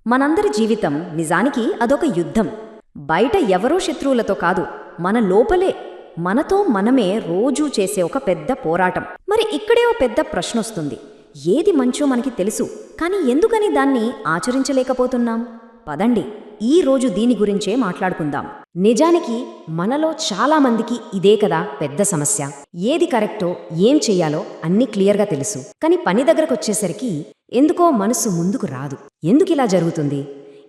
మనందరి జీవితం నిజానికి అదొక యుద్ధం. బయట ఎవరో శత్రువులతో కాదు, మన లోపలే మనతో మనమే రోజూ చేసే ఒక పెద్ద పోరాటం. మరి ఇక్కడే ఓ పెద్ద ప్రశ్నొస్తుంది. ఏది మంచో మనకి తెలుసు, కానీ ఎందుకని దాన్ని ఆచరించలేకపోతున్నాం? పదండి, ఈ రోజు దీని గురించే మాట్లాడుకుందాం. నిజానికి మనలో చాలామందికి ఇదే కదా పెద్ద సమస్య. ఏది కరెక్టో, ఏం చెయ్యాలో అన్నీ క్లియర్గా తెలుసు, కానీ పని దగ్గరకొచ్చేసరికి ఎందుకో మనసు ముందుకు రాదు. ఎందుకిలా జరుగుతుంది?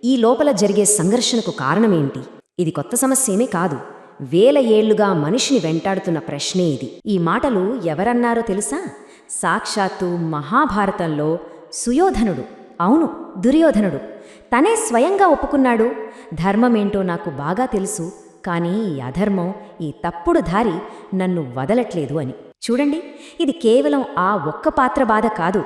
ఈ లోపల జరిగే సంఘర్షణకు కారణమేంటి? ఇది కొత్త సమస్యేమీ కాదు. వేల ఏళ్లుగా మనిషిని వెంటాడుతున్న ప్రశ్నే ఇది. ఈ మాటలు ఎవరన్నారో తెలుసా? సాక్షాత్తు మహాభారతంలో సుయోధనుడు, అవును దుర్యోధనుడు, తనే స్వయంగా ఒప్పుకున్నాడు. ధర్మమేంటో నాకు బాగా తెలుసు, కానీ ఈ అధర్మం, ఈ తప్పుడు దారి నన్ను వదలట్లేదు అని. చూడండి, ఇది కేవలం ఆ ఒక్క పాత్ర బాధ కాదు,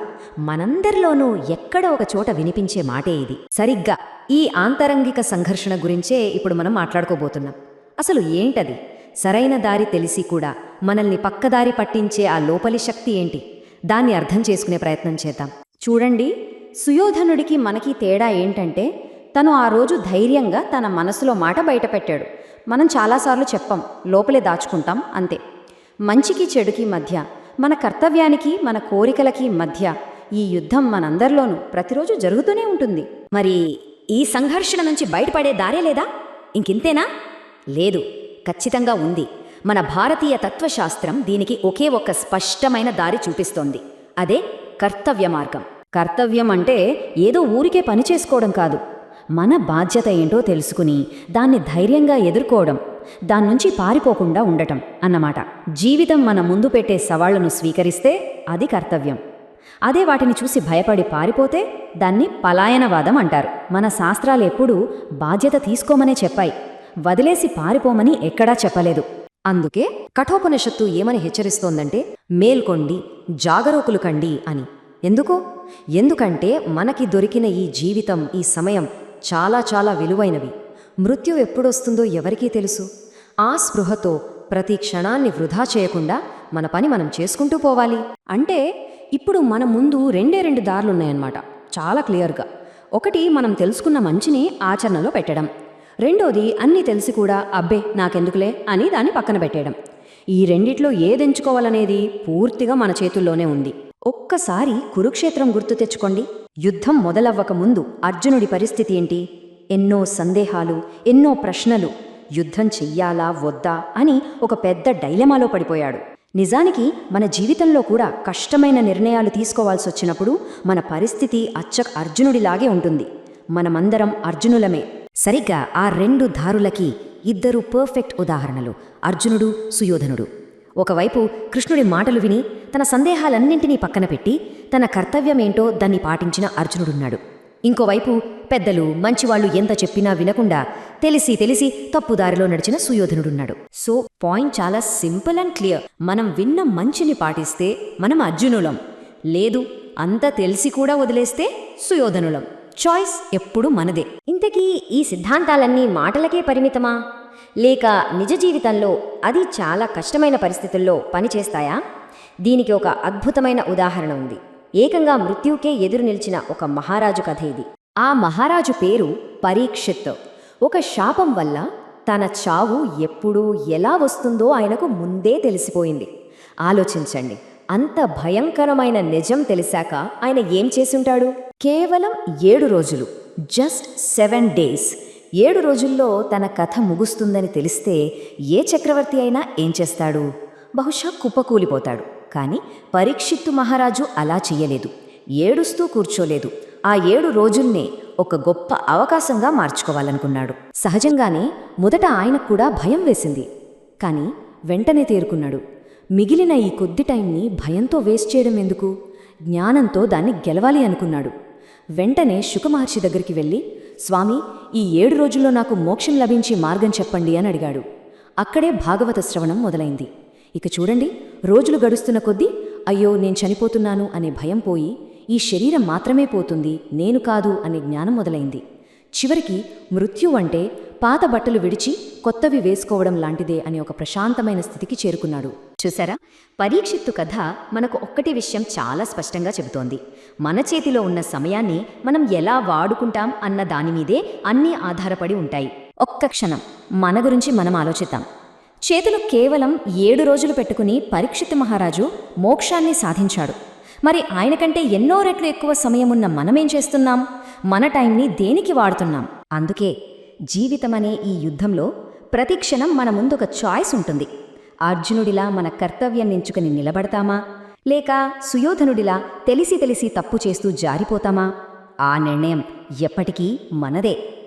మనందరిలోనూ ఎక్కడో ఒక చోట వినిపించే మాటే ఇది. సరిగ్గా ఈ ఆంతరంగిక సంఘర్షణ గురించే ఇప్పుడు మనం మాట్లాడుకోబోతున్నాం. అసలు ఏంటది? సరైన దారి తెలిసి కూడా మనల్ని పక్కదారి పట్టించే ఆ లోపలి శక్తి ఏంటి? దాన్ని అర్థం చేసుకునే ప్రయత్నం చేద్దాం. చూడండి, సుయోధనుడికి మనకి తేడా ఏంటంటే, తను ఆ రోజు ధైర్యంగా తన మనసులో మాట బయటపెట్టాడు. మనం చాలాసార్లు చెప్పం, లోపలే దాచుకుంటాం, అంతే. మంచికి చెడుకి మధ్య, మన కర్తవ్యానికి మన కోరికలకి మధ్య ఈ యుద్ధం మనందరిలోనూ ప్రతిరోజు జరుగుతూనే ఉంటుంది. మరి ఈ సంఘర్షణ నుంచి బయటపడే దారే లేదా? ఇంకింతేనా? లేదు, ఖచ్చితంగా ఉంది. మన భారతీయ తత్వశాస్త్రం దీనికి ఒకే ఒక్క స్పష్టమైన దారి చూపిస్తోంది. అదే కర్తవ్య మార్గం. కర్తవ్యం అంటే ఏదో ఊరికే పని చేసుకోవడం కాదు, మన బాధ్యత ఏంటో తెలుసుకుని దాన్ని ధైర్యంగా ఎదుర్కోవడం, దాన్నుంచి పారిపోకుండా ఉండటం అన్నమాట. జీవితం మన ముందు పెట్టే సవాళ్లను స్వీకరిస్తే అది కర్తవ్యం. అదే వాటిని చూసి భయపడి పారిపోతే దాన్ని పలాయనవాదం అంటారు. మన శాస్త్రాలు ఎప్పుడూ బాధ్యత తీసుకోమనే చెప్పాయి, వదిలేసి పారిపోమని ఎక్కడా చెప్పలేదు. అందుకే కఠోపనిషత్తు ఏమని హెచ్చరిస్తోందంటే, మేల్కొండి, జాగరూకులు కండి అని. ఎందుకంటే మనకి దొరికిన ఈ జీవితం, ఈ సమయం చాలా చాలా విలువైనవి. మృత్యు ఎప్పుడొస్తుందో ఎవరికీ తెలుసు. ఆ స్పృహతో ప్రతి క్షణాన్ని వృధా చేయకుండా మన పని మనం చేసుకుంటూ పోవాలి. అంటే ఇప్పుడు మన ముందు రెండు దారులున్నాయన్నమాట, చాలా క్లియర్గా. ఒకటి, మనం తెలుసుకున్న మంచిని ఆచరణలో పెట్టడం. రెండోది, అన్నీ తెలిసి కూడా అబ్బే నాకెందుకులే అని దాన్ని పక్కన పెట్టేయడం. ఈ రెండిట్లో ఏదెంచుకోవాలనేది పూర్తిగా మన చేతుల్లోనే ఉంది. ఒక్కసారి కురుక్షేత్రం గుర్తు తెచ్చుకోండి. యుద్ధం మొదలవ్వక ముందు అర్జునుడి పరిస్థితి ఏంటి? ఎన్నో సందేహాలు, ఎన్నో ప్రశ్నలు. యుద్ధం చెయ్యాలా వద్దా అని ఒక పెద్ద డైలమాలో పడిపోయాడు. నిజానికి మన జీవితంలో కూడా కష్టమైన నిర్ణయాలు తీసుకోవాల్సొచ్చినప్పుడు మన పరిస్థితి అర్జునుడిలాగే ఉంటుంది. మనమందరం అర్జునులమే. సరిగ్గా ఆ రెండు దారులకి ఇద్దరు పర్ఫెక్ట్ ఉదాహరణలు, అర్జునుడు, సుయోధనుడు. ఒకవైపు కృష్ణుడి మాటలు విని తన సందేహాలన్నింటినీ పక్కన పెట్టి తన కర్తవ్యమేంటో దాన్ని పాటించిన అర్జునుడున్నాడు. ఇంకోవైపు పెద్దలు, మంచివాళ్లు ఎంత చెప్పినా వినకుండా తెలిసి తప్పుదారిలో నడిచిన సుయోధనుడున్నాడు. సో పాయింట్ చాలా సింపుల్ అండ్ క్లియర్. మనం విన్న మంచిని పాటిస్తే మనం అర్జునులం, లేదు అంతా తెలిసి కూడా వదిలేస్తే సుయోధనులం. చాయిస్ ఎప్పుడూ మనదే. ఇంతకీ ఈ సిద్ధాంతాలన్నీ మాటలకే పరిమితమా, లేక నిజ జీవితంలో అది చాలా కష్టమైన పరిస్థితుల్లో పనిచేస్తాయా? దీనికి ఒక అద్భుతమైన ఉదాహరణ ఉంది. ఏకంగా మృత్యువుకే ఎదురు నిలిచిన ఒక మహారాజు కథ ఇది. ఆ మహారాజు పేరు పరీక్షిత్. ఒక శాపం వల్ల తన చావు ఎప్పుడు ఎలా వస్తుందో ఆయనకు ముందే తెలిసిపోయింది. ఆలోచించండి, అంత భయంకరమైన నిజం తెలిసాక ఆయన ఏం చేసుంటాడు? కేవలం 7 రోజులు, జస్ట్ 7 days. 7 రోజుల్లో తన కథ ముగుస్తుందని తెలిస్తే ఏ చక్రవర్తి అయినా ఏం చేస్తాడు? బహుశా కుప్పకూలిపోతాడు. కానీ పరీక్షిత్తు మహారాజు అలా చెయ్యలేదు. ఏడుస్తూ కూర్చోలేదు. ఆ 7 రోజుల్నే ఒక గొప్ప అవకాశంగా మార్చుకోవాలనుకున్నాడు. సహజంగానే మొదట ఆయనకు కూడా భయం వేసింది, కానీ వెంటనే తేరుకున్నాడు. మిగిలిన ఈ కొద్ది టైంని భయంతో వేస్ట్ చేయడం ఎందుకు? జ్ఞానంతో దాన్ని గెలవాలి అనుకున్నాడు. వెంటనే శుకమహర్షి దగ్గరికి వెళ్ళి, స్వామి, ఈ 7 రోజుల్లో నాకు మోక్షం లభించే మార్గం చెప్పండి అని అడిగాడు. అక్కడే భాగవత శ్రవణం మొదలైంది. ఇక చూడండి, రోజులు గడుస్తున్న కొద్దీ అయ్యో నేను చనిపోతున్నాను అనే భయం పోయి, ఈ శరీరం మాత్రమే పోతుంది, నేను కాదు అనే జ్ఞానం మొదలైంది. చివరికి మృత్యు అంటే పాత బట్టలు విడిచి కొత్తవి వేసుకోవడం లాంటిదే అని ఒక ప్రశాంతమైన స్థితికి చేరుకున్నాడు. చూసారా, పరీక్షిత్తు కథ మనకు ఒక్కటి విషయం చాలా స్పష్టంగా చెబుతోంది. మన చేతిలో ఉన్న సమయాన్ని మనం ఎలా వాడుకుంటాం అన్న దానిమీదే అన్నీ ఆధారపడి ఉంటాయి. ఒక్క క్షణం మన గురించి మనం ఆలోచిద్దాం. చేతులు కేవలం 7 రోజులు పెట్టుకుని పరీక్షిత్తు మహారాజు మోక్షాన్ని సాధించాడు. మరి ఆయన కంటే ఎన్నో రెట్లు ఎక్కువ సమయమున్న మనమేం చేస్తున్నాం? మన టైంని దేనికి వాడుతున్నాం? అందుకే జీవితమనే ఈ యుద్ధంలో ప్రతి క్షణం మన ముందొక చాయిస్ ఉంటుంది. అర్జునుడిలా మన కర్తవ్యం ఎంచుకుని నిలబడతామా, లేక సుయోధనుడిలా తెలిసి తప్పు చేస్తూ జారిపోతామా? ఆ నిర్ణయం ఎప్పటికీ మనదే.